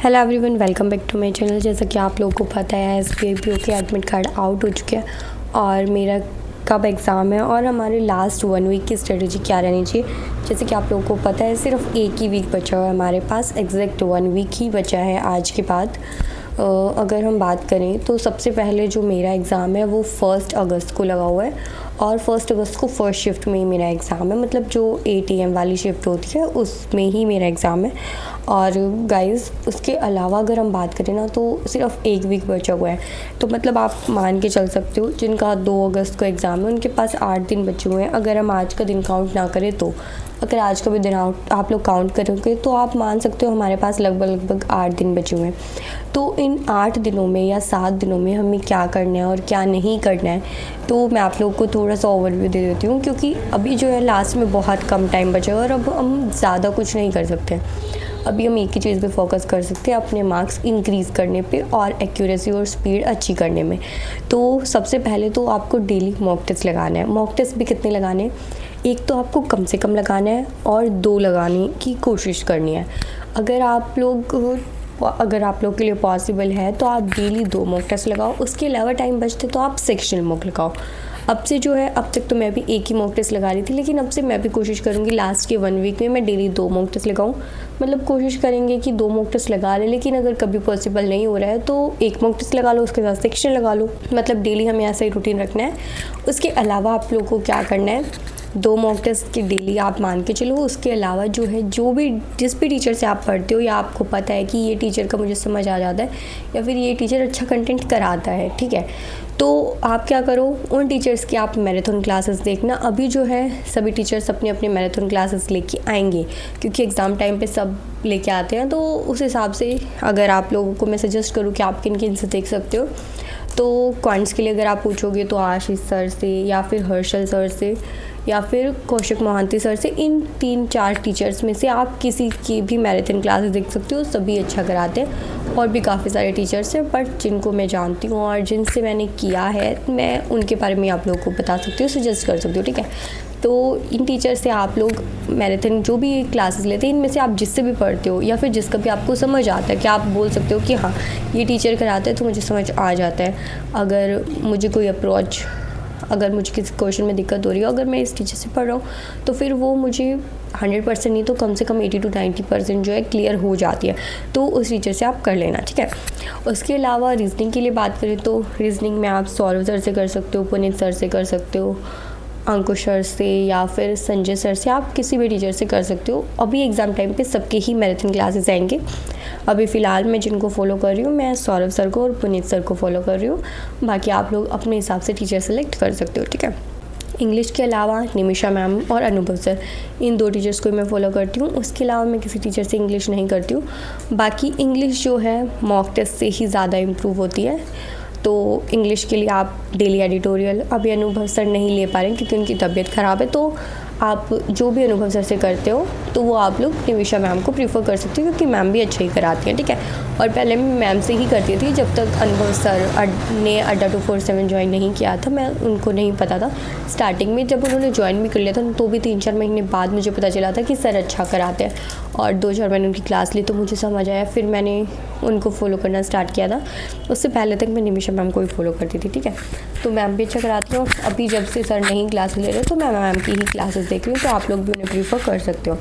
Hello everyone, welcome back to my channel. जैसा कि आप लोगों को पता है एसबीआई पीओ के एडमिट कार्ड आउट हो चुके हैं और मेरा कब एग्ज़ाम है और हमारे लास्ट 1 वीक की स्ट्रेटजी क्या रहनी चाहिए। जैसे कि आप लोगों को पता है सिर्फ एक ही वीक बचा हुआ है हमारे पास, एग्जैक्ट 1 वीक ही बचा है आज के बाद। अगर हम बात करें तो सबसे पहले जो मेरा एग्ज़ाम है वो 1 अगस्त को लगा हुआ है और 1 अगस्त को फर्स्ट शिफ्ट में ही मेरा एग्ज़ाम है, मतलब जो 8 AM वाली शिफ्ट होती है उसमें ही मेरा एग्ज़ाम है। और गाइस उसके अलावा अगर हम बात करें ना तो सिर्फ एक वीक बचा हुआ है, तो मतलब आप मान के चल सकते हो जिनका 2 अगस्त को एग्ज़ाम है उनके पास 8 दिन बचे हुए हैं। अगर हम आज का दिन काउंट ना करें तो अगर आज का भी दिन आप लोग काउंट करोगे तो आप मान सकते हो हमारे पास लगभग 8 दिन बचे हुए हैं। तो इन 8 दिनों में या 7 दिनों में हमें क्या करना है और क्या नहीं करना है, तो मैं आप लोगों को थोड़ा सा ओवरव्यू दे देती हूँ, क्योंकि अभी जो है लास्ट में बहुत कम टाइम बचा है और अब हम ज़्यादा कुछ नहीं कर सकते। अभी हम एक ही चीज़ पे फोकस कर सकते हैं, अपने मार्क्स इंक्रीज़ करने पे और एक्यूरेसी और स्पीड अच्छी करने में। तो सबसे पहले तो आपको डेली मॉक टेस्ट लगाना है। मॉक टेस्ट भी कितने लगाने हैं, एक तो आपको कम से कम लगाना है और 2 लगाने की कोशिश करनी है। अगर आप लोग के लिए पॉसिबल है तो आप डेली 2 मॉक टेस्ट लगाओ। उसके अलावा टाइम बचते तो आप सेक्शनल मॉक लगाओ। अब से जो है, अब तक तो मैं भी एक ही मॉक टेस्ट लगा रही थी, लेकिन अब से मैं भी कोशिश करूँगी लास्ट के 1 वीक में मैं डेली 2 मॉक टेस्ट लगाऊँ। मतलब कोशिश करेंगे कि 2 मॉक टेस्ट लगा लें, लेकिन अगर कभी पॉसिबल नहीं हो रहा है तो 1 मॉक टेस्ट लगा लो, उसके साथ सेक्शन लगा लो। मतलब डेली हमें ऐसा ही रूटीन रखना है। उसके अलावा आप लोगों को क्या करना है, 2 मॉक टेस्ट की डेली आप मान के चलो। उसके अलावा जो है जिस भी टीचर से आप पढ़ते हो या आपको पता है कि ये टीचर का मुझे समझ आ जाता है या फिर ये टीचर अच्छा कंटेंट कराता है, ठीक है, तो आप क्या करो, उन टीचर्स की आप मैराथन क्लासेस देखना। अभी जो है सभी टीचर्स अपने अपने मैराथन क्लासेस लेके आएंगे, क्योंकि एग्ज़ाम टाइम पे सब लेके आते हैं। तो उस हिसाब से अगर आप लोगों को मैं सजेस्ट करूँ कि आप किन किन से देख सकते हो, तो क्वांट्स के लिए अगर आप पूछोगे तो आशीष सर से या फिर हर्षल सर से या फिर कौशिक मोहांती सर से, इन 3-4 टीचर्स में से आप किसी की भी मैराथन क्लासेस देख सकते हो। सभी अच्छा कराते हैं और भी काफ़ी सारे टीचर्स हैं, बट जिनको मैं जानती हूँ और जिनसे मैंने किया है मैं उनके बारे में आप लोगों को बता सकती हूँ, सजेस्ट कर सकती हूँ, ठीक है। तो इन टीचर से आप लोग मैराथन जो भी क्लासेस लेते हैं इनमें से आप जिससे भी पढ़ते हो या फिर जिसका भी आपको समझ आता है कि आप बोल सकते हो कि हाँ ये टीचर कराता है तो मुझे समझ आ जाता है। अगर मुझे किसी क्वेश्चन में दिक्कत हो रही हो, अगर मैं इस टीचर से पढ़ रहा हूँ तो फिर वो मुझे 100% नहीं तो कम से कम 80 to 90% जो है क्लियर हो जाती है, तो उस टीचर से आप कर लेना, ठीक है। उसके अलावा रीजनिंग के लिए बात करें तो रीजनिंग में आप सौरभ सर से कर सकते हो, पुनीत सर से कर सकते हो, अंकुश सर से या फिर संजय सर से, आप किसी भी टीचर से कर सकते हो। अभी एग्ज़ाम टाइम पे सबके ही मैराथन क्लासेस आएंगे। अभी फ़िलहाल मैं जिनको फॉलो कर रही हूँ, मैं सौरभ सर को और पुनीत सर को फॉलो कर रही हूँ। बाकी आप लोग अपने हिसाब से टीचर सेलेक्ट कर सकते हो, ठीक है। इंग्लिश के अलावा निमिषा मैम और अनुभव सर, इन 2 टीचर्स को मैं फॉलो करती हूँ। उसके अलावा मैं किसी टीचर से इंग्लिश नहीं करती हूँ। बाकी इंग्लिश जो है मॉक टेस्ट से ही ज़्यादा इम्प्रूव होती है, तो इंग्लिश के लिए आप डेली एडिटोरियल, अभी अनुभव सर नहीं ले पा रहे हैं क्योंकि उनकी तबीयत ख़राब है, तो आप जो भी अनुभव सर से करते हो तो वो आप लोग निमिषा मैम को प्रीफर कर सकते हो, क्योंकि मैम भी अच्छा ही कराती हैं, ठीक है। और पहले मैं मैम से ही करती थी, जब तक अनुभव सर ने अड्डा 247 ज्वाइन नहीं किया था, मैं उनको नहीं पता था। स्टार्टिंग में जब उन्होंने ज्वाइन भी कर लिया था तो भी 3-4 महीने बाद मुझे पता चला था कि सर अच्छा कराते हैं, और 2-4 महीने उनकी क्लास ली तो मुझे समझ आया, फिर मैंने उनको फॉलो करना स्टार्ट किया था। उससे पहले तक मैं निमिषा मैम को ही फॉलो करती थी, ठीक है। तो मैम भी अच्छा कराती हूँ। अभी जब से सर नहीं क्लास ले रहे तो मैं मैम की ही क्लासेस देख रही हूँ, तो आप लोग भी उन्हें प्रीफर कर सकते हो।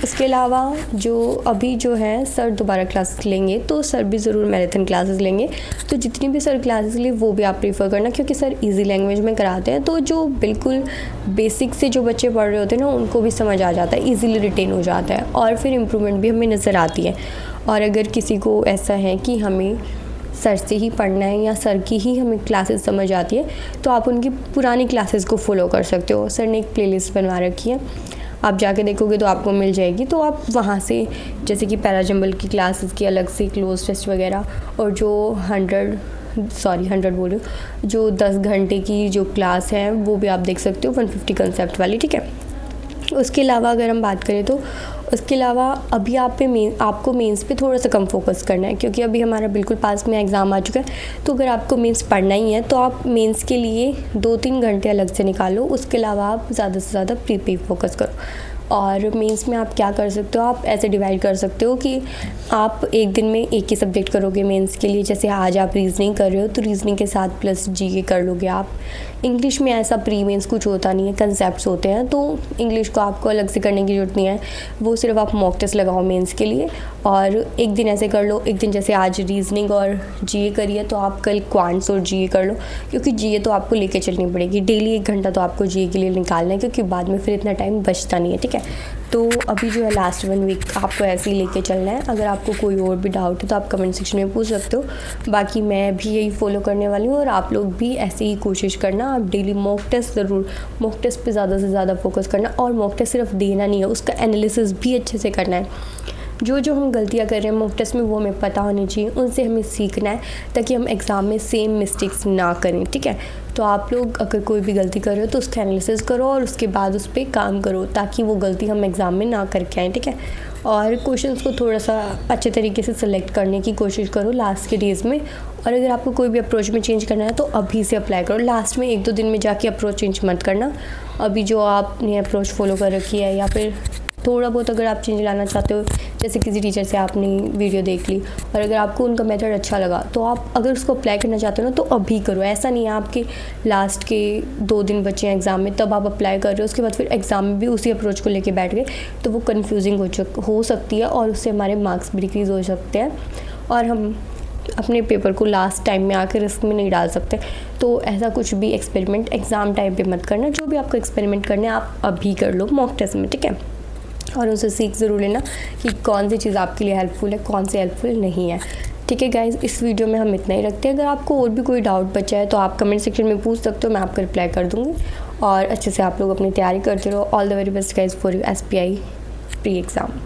इसके अलावा जो है सर दोबारा क्लासेस लेंगे तो सर भी ज़रूर मैराथन क्लासेस लेंगे, तो जितनी भी सर क्लासेस लिए वो भी आप प्रीफर करना, क्योंकि सर इजी लैंग्वेज में कराते हैं, तो जो बिल्कुल बेसिक से जो बच्चे पढ़ रहे होते हैं ना उनको भी समझ आ जाता है, ईजिली रिटेन हो जाता है और फिर इम्प्रूवमेंट भी हमें नज़र आती है। और अगर किसी को ऐसा है कि हमें सर से ही पढ़ना है या सर की ही हमें क्लासेस समझ आती है, तो आप उनकी पुरानी क्लासेस को फॉलो कर सकते हो। सर ने एक प्लेलिस्ट बनवा रखी है, आप जाके देखोगे तो आपको मिल जाएगी, तो आप वहाँ से जैसे कि पैराजंबल की क्लासेस की अलग से क्लोज टेस्ट वगैरह, और जो 100 बोल रही हूँ, जो 10 घंटे की जो क्लास है वो भी आप देख सकते हो, 150 कंसेप्ट वाली, ठीक है। उसके अलावा अगर हम बात करें तो उसके अलावा अभी आपको मेंस पे थोड़ा सा कम फोकस करना है, क्योंकि अभी हमारा बिल्कुल पास में एग्ज़ाम आ चुका है। तो अगर आपको मेंस पढ़ना ही है तो आप मेंस के लिए 2-3 घंटे अलग से निकालो। उसके अलावा आप ज़्यादा से ज़्यादा प्री पे फोकस करो। और मेंस में आप क्या कर सकते हो, आप ऐसे डिवाइड कर सकते हो कि आप एक दिन में एक ही सब्जेक्ट करोगे मेंस के लिए। जैसे आज आप रीजनिंग कर रहे हो तो रीजनिंग के साथ प्लस जीके कर लोगे आप। इंग्लिश में ऐसा प्री मेंस कुछ होता नहीं है, कंसेप्ट्स होते हैं, तो इंग्लिश को आपको अलग से करने की ज़रूरत नहीं है, वो सिर्फ आप मॉक टेस्ट लगाओ मेंस के लिए। और एक दिन ऐसे कर लो, एक दिन जैसे आज रीजनिंग और जीए करिए तो आप कल क्वांट्स और जीए कर लो, क्योंकि जीए तो आपको लेके चलनी पड़ेगी डेली। 1 घंटा तो आपको जीए के लिए निकालना है, क्योंकि बाद में फिर इतना टाइम बचता नहीं है, ठीक है। तो अभी जो है लास्ट 1 वीक आपको ऐसे ही लेके चलना है। अगर आपको कोई और भी डाउट है तो आप कमेंट सेक्शन में पूछ सकते हो। बाकी मैं भी यही फॉलो करने वाली हूँ और आप लोग भी ऐसे ही कोशिश करना। आप डेली मॉक टेस्ट ज़रूर, मॉक टेस्ट पे ज़्यादा से ज़्यादा फोकस करना। और मॉक टेस्ट सिर्फ देना नहीं है, उसका एनालिसिस भी अच्छे से करना है। जो हम गलतियाँ कर रहे हैं मॉक टेस्ट में वो हमें पता होनी चाहिए, उनसे हमें सीखना है ताकि हम एग्ज़ाम में सेम मिस्टेक्स ना करें, ठीक है। तो आप लोग अगर कोई भी गलती कर रहे हो तो उसका एनालिसिस करो और उसके बाद उस पर काम करो, ताकि वो गलती हम एग्ज़ाम में ना करके आएँ, ठीक है। और क्वेश्चंस को थोड़ा सा अच्छे तरीके से सिलेक्ट करने की कोशिश करो लास्ट के डेज़ में। और अगर आपको कोई भी अप्रोच में चेंज करना है तो अभी से अप्लाई करो, लास्ट में 1-2 दिन में जाके अप्रोच चेंज मत करना। अभी जो आपने अप्रोच फॉलो कर रखी है, या फिर थोड़ा बहुत अगर आप चेंज लाना चाहते हो, जैसे किसी टीचर से आपने वीडियो देख ली और अगर आपको उनका मेथड अच्छा लगा तो आप अगर उसको अप्लाई करना चाहते हो ना तो अभी करो। ऐसा नहीं है आपके लास्ट के 2 दिन बचे हैं एग्ज़ाम में तब आप अप्लाई कर रहे हो, उसके बाद फिर एग्ज़ाम में भी उसी अप्रोच को लेके बैठ गए तो वो कन्फ्यूजिंग हो सकती है और उससे हमारे मार्क्स भी डिक्रीज़ हो सकते हैं और हम अपने पेपर को लास्ट टाइम में आकर रिस्क में नहीं डाल सकते। तो ऐसा कुछ भी एक्सपेरिमेंट एग्ज़ाम टाइम पे मत करना। जो भी आपको एक्सपेरिमेंट करना है आप अभी कर लो मॉक टेस्ट में, ठीक है। और उनसे सीख ज़रूर लेना कि कौन सी चीज़ आपके लिए हेल्पफुल है, कौन सी हेल्पफुल नहीं है, ठीक है गाइज़। इस वीडियो में हम इतना ही रखते हैं। अगर आपको और भी कोई डाउट बचा है तो आप कमेंट सेक्शन में पूछ सकते हो, मैं आपका रिप्लाई कर दूँगी। और अच्छे से आप लोग अपनी तैयारी करते रहो। All the very best guys for you SPI pre exam.